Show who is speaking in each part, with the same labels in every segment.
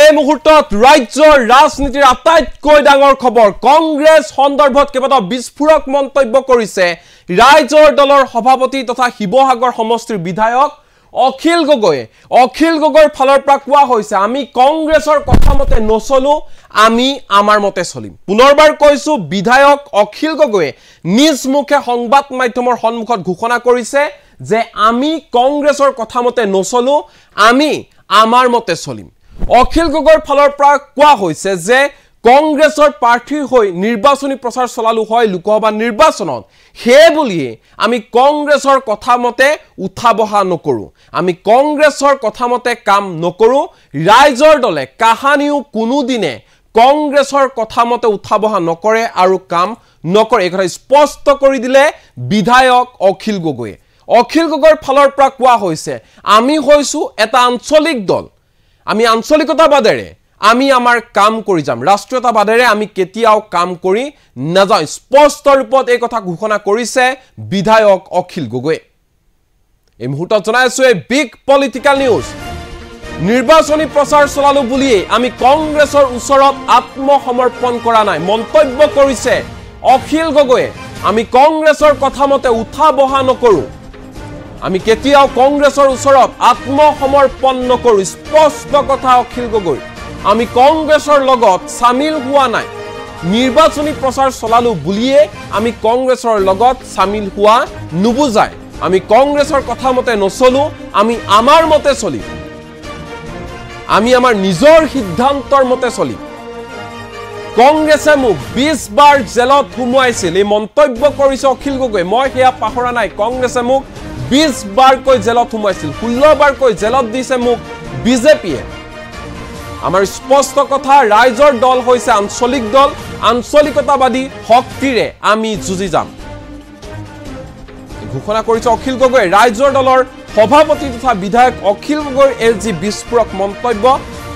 Speaker 1: এই মুহূৰ্তত ৰাজ্যৰ ৰাজনীতিৰ আটাইতকৈ ডাঙৰ খবৰ কংগ্ৰেছ সন্দৰ্ভত কেৱল বিস্ফোৰক মন্তব্য কৰিছে ৰাজ্যৰ দলৰ সভাপতি তথা শিৱসাগৰ সমষ্টিৰ বিধায়ক অখিল গগৈৰ ফালৰ পৰা কোৱা হৈছে আমি কংগ্ৰেছৰ কথা মতে নচলো আমি আমাৰ মতে চলিম পুনৰবাৰ কৈছো বিধায়ক অখিল গগৈয়ে নিজ মুখে সংবাদ মাধ্যমৰ সন্মুখত ঘোষণা কৰিছে যে আমি কংগ্ৰেছৰ কথা মতে নচলো আমি আমাৰ মতে চলিম অখিল গগৈৰ ফালৰ পৰা কোৱা হৈছে যে কংগ্ৰেছৰ প্ৰাৰ্থীৰ হৈ নিৰ্বাচনী প্ৰচাৰ চলালু হয় লোকসভা নিৰ্বাচনত হে বুলিয়ে আমি কংগ্ৰেছৰ কথা মতে উঠা বহা নকৰো আমি কংগ্ৰেছৰ কথা মতে কাম নকৰো ৰাইজৰ দলে কাহানিও কোনো দিনে কংগ্ৰেছৰ কথা মতে উঠা বহা নকৰে আৰু কাম নকৰে এই কথা স্পষ্ট কৰি দিলে বিধায়ক অখিল গগৈৰ ফালৰ পৰা কোৱা হৈছে আমি হৈছো এটা আঞ্চলিক দল আমি আঞ্চলিকতাবাদেৰে আমি আমাৰ কাম কৰি যাম ৰাষ্ট্ৰীয়তাবাদেৰে আমি কেতিয়াও কাম কৰি নাযাওঁ স্পষ্ট ৰূপত এই কথা ঘোষণা কৰিছে বিধায়ক অখিল গগৈ এই মুহূৰ্তত জনাইছো এই বিগ পলিটিক্যাল নিউজ নিৰ্বাচনী প্ৰচাৰ চলালো বুলিয়ে আমি কংগ্ৰেছৰ ওচৰত আত্মসমৰ্পণ কৰা নাই মন্তব্য কৰিছে অখিল গগৈয়ে আমি কংগ্ৰেছৰ কথা মতে উঠা বহা নকৰো আমি কেতিয়াও কংগ্ৰেছৰ ওচৰত আত্মসমৰ্পণ নকৰো স্পষ্ট কথা অখিল গগৈ আমি কংগ্ৰেছৰ লগত সামিল হোৱা নাই নিৰ্বাচনী প্ৰচাৰ চলালো বুলিয়ে আমি কংগ্ৰেছৰ লগত সামিল হোৱা নুবুজায় আমি কংগ্ৰেছৰ কথা মতে নচলো আমি আমাৰ মতে চলিম আমি আমাৰ নিজৰ সিদ্ধান্তৰ মতে চলিম কংগ্ৰেছে মোক 20 বাৰ জেলত হুমুৱাইছিল এই মন্তব্য কৰিছে অখিল গগৈ মই হেয়া পাহৰা নাই কংগ্ৰেছে মোক 20 বাৰকৈ জেলত হুমুৱাইছিল 16 বাৰকৈ জেলত দিছে মোক বিজেপিয়ে আমাৰ স্পষ্ট কথা ৰাইজৰ দল হৈছে আঞ্চলিক দল আঞ্চলিকতাবাদী শক্তিৰে আমি যুঁজি যাম ঘোষণা কৰিছে অখিল গগৈ ৰাইজৰ দলৰ সভাপতি তথা বিধায়ক অখিল গগৈৰ এলজি বিস্ফোৰক মন্তব্য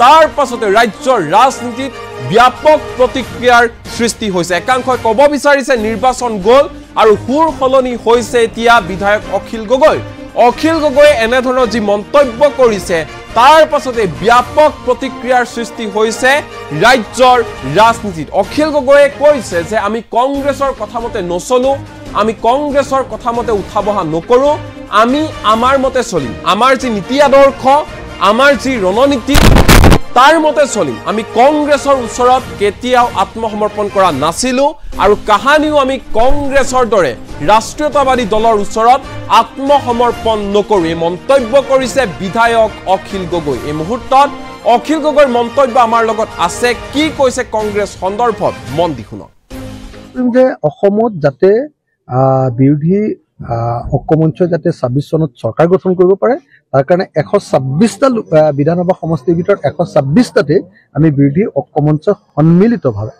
Speaker 1: তাৰ পাছতে ৰাজ্যৰ ৰাজনীতিত ব্যাপক প্ৰতিক্ৰিয়াৰ সৃষ্টি হৈছে একাংশই ক'ব বিচাৰিছে নিৰ্বাচন গ'ল আৰু হুৰ হলনি হৈছে এতিয়া বিধায়ক অখিল গগৈ এনে ধৰণৰ যি মন্তব্য কৰিছে তাৰ পাছতে ব্যাপক প্ৰতিক্ৰিয়াৰ সৃষ্টি হৈছে ৰাজ্যৰ ৰাজনীতিত অখিল গগৈয়ে কৈছে যে আমি কংগ্ৰেছৰ কথা মতে নচলো আমি কংগ্ৰেছৰ কথা মতে উঠা বহা নকৰো আমি আমাৰ মতে চলিম আমাৰ যি নীতি আদৰ্শ আমাৰ যি ৰণনীতি তাৰ মতে চলিম আমি কংগ্ৰেছৰ ওচৰত কেতিয়াও আত্মসমৰ্পণ কৰা নাছিলো আৰু কাহানিও আমি কংগ্ৰেছৰ দৰে ৰাষ্ট্ৰীয়তাবাদী দলৰ ওচৰত আত্মসমৰ্পণ নকৰো এই মন্তব্য কৰিছে বিধায়ক অখিল গগৈ এই মুহূৰ্তত অখিল গগৈৰ মন্তব্য আমাৰ লগত আছে কি কৈছে কংগ্ৰেছ সন্দৰ্ভত মন দি শুনক
Speaker 2: যে অসমত যাতে বিৰোধী ঐক্যমঞ্চই যাতে 26 চনত চৰকাৰ গঠন কৰিব পাৰে তাৰ কাৰণে 126টা বিধানসভা সমষ্টিৰ ভিতৰত 126টাতে আমি বিৰোধী ঐক্যমঞ্চ সন্মিলিতভাৱে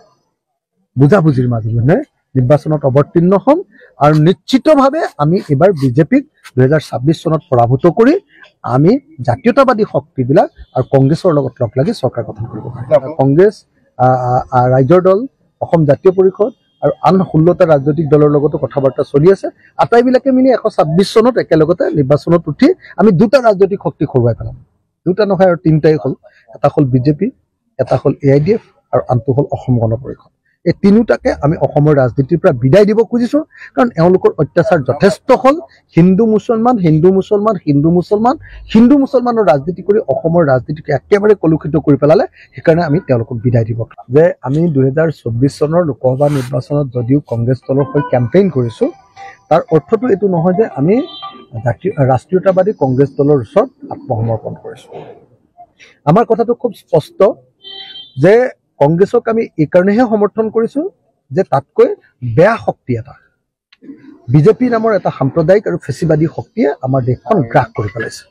Speaker 2: বুজাবুজিৰ মাজেৰে নিৰ্বাচনত অৱতীৰ্ণ হ'ম আৰু নিশ্চিতভাৱে আমি এবাৰ বিজেপিক 2026 চনত পৰাভূত কৰি আমি জাতীয়তাবাদী শক্তিবিলাক আৰু কংগ্ৰেছৰ লগত লগ লাগি চৰকাৰ গঠন কৰিব পাৰিম কংগ্ৰেছ ৰাইজৰ দল অসম জাতীয় পৰিষদ আৰু আন 16টা ৰাজনৈতিক দলৰ লগতো কথাবাৰ্তা চলি আছে আটাইবিলাকে মিলি 126 চনত একেলগতে নিৰ্বাচনত উঠি আমি দুটা ৰাজনৈতিক শক্তি খৰুৱাই পেলাম দুটা নহয় আৰু তিনিটাই হ'ল এটা হ'ল বিজেপি এটা হ'ল AIDF আৰু আনটো হ'ল অসম গণ পৰিষদ এই তিনিটাকে আমি অসমৰ ৰাজনীতিৰ পৰা বিদায় দিব খুজিছো কাৰণ এওঁলোকৰ অত্যাচাৰ যথেষ্ট হ'ল হিন্দু মুছলমানৰ ৰাজনীতি কৰি অসমৰ ৰাজনীতিক একেবাৰে কলুষিত কৰি পেলালে সেইকাৰণে আমি তেওঁলোকক বিদায় দিব যে আমি 2024 চনৰ লোকসভা নিৰ্বাচনত যদিও কংগ্ৰেছ দলৰ হৈ কেম্পেইন কৰিছো তাৰ অৰ্থটো এইটো নহয় যে আমি ৰাষ্ট্ৰীয়তাবাদী কংগ্ৰেছ দলৰ ওচৰত আত্মসমৰ্পণ কৰিছো আমাৰ কথাটো খুব স্পষ্ট যে কংগ্ৰেছক আমি এই কাৰণেহে সমৰ্থন কৰিছো যে তাতকৈ বেয়া শক্তি এটা বিজেপি নামৰ এটা সাম্প্ৰদায়িক আৰু ফেচিবাদী শক্তিয়ে আমাৰ দেশখন গ্ৰাস কৰি পেলাইছে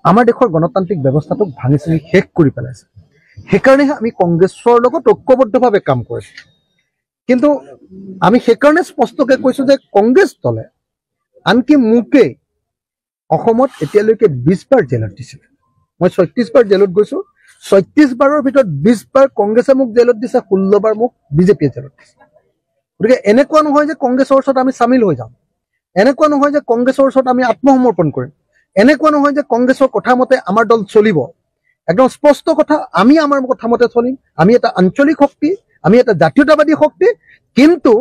Speaker 2: আমাৰ দেশৰ গণতান্ত্ৰিক ব্যৱস্থাটোক ভাঙি চিঙি শেষ কৰি পেলাইছে সেইকাৰণেহে আমি কংগ্ৰেছৰ লগত ঐক্যবদ্ধভাৱে কাম কৰিছো কিন্তু আমি সেইকাৰণে স্পষ্টকৈ কৈছো যে কংগ্ৰেছ দলে আনকি মোকে অসমত এতিয়ালৈকে 20 বাৰ জেলত দিছিল মই 36 বাৰ জেলত গৈছো 36 বাৰৰ ভিতৰত 20 বাৰ কংগ্ৰেছে মোক জেলত দিছে 16 বাৰ মোক বিজেপিয়ে জেলত দিছে গতিকে এনেকুৱা নহয় যে কংগ্ৰেছৰ ওচৰত আমি সামিল হৈ যাম এনেকুৱা নহয় যে কংগ্ৰেছৰ ওচৰত আমি আত্মসমৰ্পণ কৰিম এনেকুৱা নহয় যে কংগ্ৰেছৰ কথা মতে আমাৰ দল চলিব একদম স্পষ্ট কথা, আমি আমাৰ কথা মতে চলিম, আমি এটা আঞ্চলিক শক্তি, আমি এটা জাতীয়তাবাদী শক্তি, কিন্তু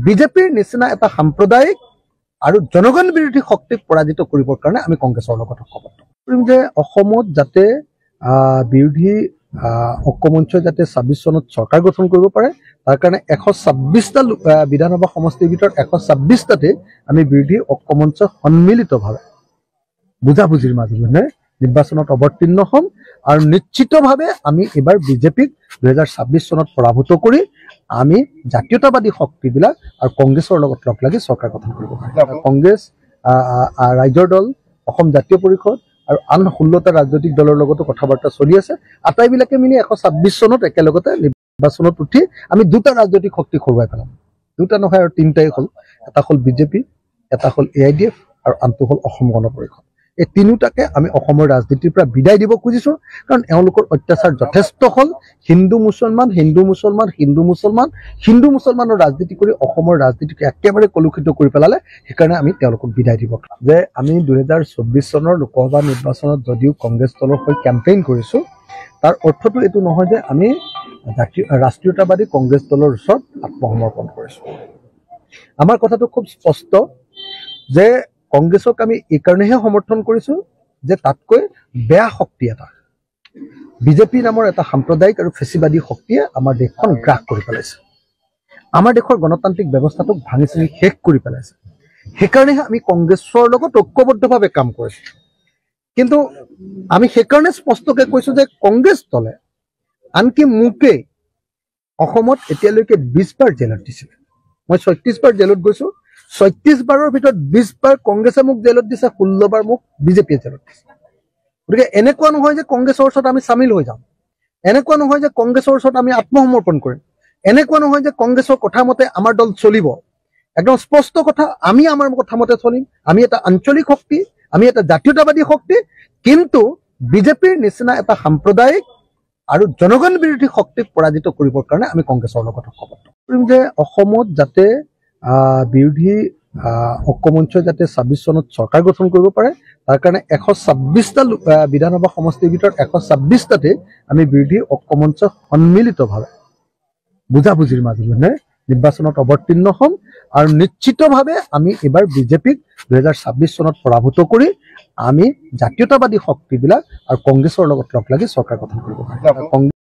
Speaker 2: বিজেপিৰ নিচিনা এটা সাম্প্ৰদায়িক আৰু জনগণ বিৰোধী শক্তিক পৰাজিত কৰিবৰ কাৰণে আমি কংগ্ৰেছৰ লগত ঐক্যবদ্ধ কৰিম যে অসমত যাতে বিৰোধী ঐক্যমঞ্চই যাতে ২৬ চনত চৰকাৰ গঠন কৰিব পাৰে, তাৰ কাৰণে ১২৬টা বিধানসভা সমষ্টিৰ ভিতৰত ১২৬টাতে আমি বিৰোধী ঐক্যমঞ্চ সন্মিলিতভাৱে বুজাবুজিৰ মাজেৰে নিৰ্বাচনত অৱতীৰ্ণ হ'ম আৰু নিশ্চিতভাৱে আমি এবাৰ বিজেপিক ২০২৬ চনত পৰাভূত কৰি আমি জাতীয়তাবাদী শক্তিবিলাক আৰু কংগ্ৰেছৰ লগত লগ লাগি চৰকাৰ গঠন কৰিব পাৰিম। কংগ্ৰেছ, ৰাইজৰ দল, অসম জাতীয় পৰিষদ আৰু আন ১৬টা ৰাজনৈতিক দলৰ লগতো কথা বাৰ্তা চলি আছে। আটাইবিলাকে মিলি ১২৬ চনত একেলগতে নিৰ্বাচনত উঠি আমি দুটা ৰাজনৈতিক শক্তি হৰুৱাই পেলাম। দুটা নহয় আৰু তিনিটাই হ'ল, এটা হ'ল বিজেপি, এটা হ'ল AIDF আৰু আনটো হ'ল অসম গণ পৰিষদ। এই তিনিওটাকে আমি অসমৰ ৰাজনীতিৰ পৰা বিদায় দিব খুজিছোঁ, কাৰণ এওঁলোকৰ অত্যাচাৰ যথেষ্ট হ'ল। হিন্দু মুছলমান, হিন্দু মুছলমান, হিন্দু মুছলমান, হিন্দু মুছলমানৰ ৰাজনীতি কৰি অসমৰ ৰাজনীতিক একেবাৰে কলুষিত কৰি পেলালে। সেইকাৰণে আমি তেওঁলোকক বিদায় দিব যে আমি ২০২৪ চনৰ লোকসভা নিৰ্বাচনত যদিও কংগ্ৰেছ দলৰ হৈ কেম্পেইন কৰিছোঁ, তাৰ অৰ্থটো এইটো নহয় যে আমি ৰাষ্ট্ৰীয়তাবাদী কংগ্ৰেছ দলৰ ওচৰত আত্মসমৰ্পণ কৰিছোঁ। আমাৰ কথাটো খুব স্পষ্ট যে কংগ্ৰেছক আমি এইকাৰণেহে সমৰ্থন কৰিছোঁ যে তাতকৈ বেয়া শক্তি এটা, বিজেপি নামৰ এটা সাম্প্ৰদায়িক আৰু ফেচিবাদী শক্তিয়ে আমাৰ দেশখন গ্ৰাস কৰি পেলাইছে, আমাৰ দেশৰ গণতান্ত্ৰিক ব্যৱস্থাটোক ভাঙি চিঙি শেষ কৰি পেলাইছে। সেইকাৰণেহে আমি কংগ্ৰেছৰ লগত ঐক্যবদ্ধভাৱে কাম কৰিছোঁ। কিন্তু আমি সেইকাৰণে স্পষ্টকৈ কৈছোঁ যে কংগ্ৰেছ দলে আনকি মোকেই অসমত এতিয়ালৈকে ২০ বাৰ জেলত দিছিল। মই ৩৬ বাৰ জেলত গৈছোঁ। ৩৬ বাৰৰ ভিতৰত ২০ বাৰ কংগ্ৰেছে মোক জেলত দিছে, ১৬ বাৰ মোক বিজেপিয়ে জেলত দিছে। গতিকে এনেকুৱা নহয় যে কংগ্ৰেছৰ ওচৰত আমি চামিল হৈ যাম, এনেকুৱা নহয় যে কংগ্ৰেছৰ ওচৰত আমি আত্মসমৰ্পণ কৰিম, এনেকুৱা নহয় যে কংগ্ৰেছৰ কথা মতে আমাৰ দল চলিব। একদম স্পষ্ট কথা, আমি আমাৰ কথা মতে চলিম, আমি এটা আঞ্চলিক শক্তি, আমি এটা জাতীয়তাবাদী শক্তি, কিন্তু বিজেপিৰ নিচিনা এটা সাম্প্ৰদায়িক আৰু জনগণ বিৰোধী শক্তিক পৰাজিত কৰিবৰ কাৰণে আমি কংগ্ৰেছৰ লগত ঐক্যবদ্ধ কৰিম যে অসমত যাতে বিৰোধী ঐক্যমঞ্চই যাতে ২৬ চনত চৰকাৰ গঠন কৰিব পাৰে, তাৰ কাৰণে ১২৬টা বিধানসভা সমষ্টিৰ ভিতৰত ১২৬টাতে আমি বিৰোধী ঐক্যমঞ্চ সন্মিলিতভাৱে বুজাবুজিৰ মাজেৰে নিৰ্বাচনত অৱতীৰ্ণ হ'ম আৰু নিশ্চিতভাৱে আমি এবাৰ বিজেপিক ২০২৬ চনত পৰাভূত কৰি আমি জাতীয়তাবাদী শক্তিবিলাক আৰু কংগ্ৰেছৰ লগত লগ লাগি চৰকাৰ গঠন কৰিব পাৰিম।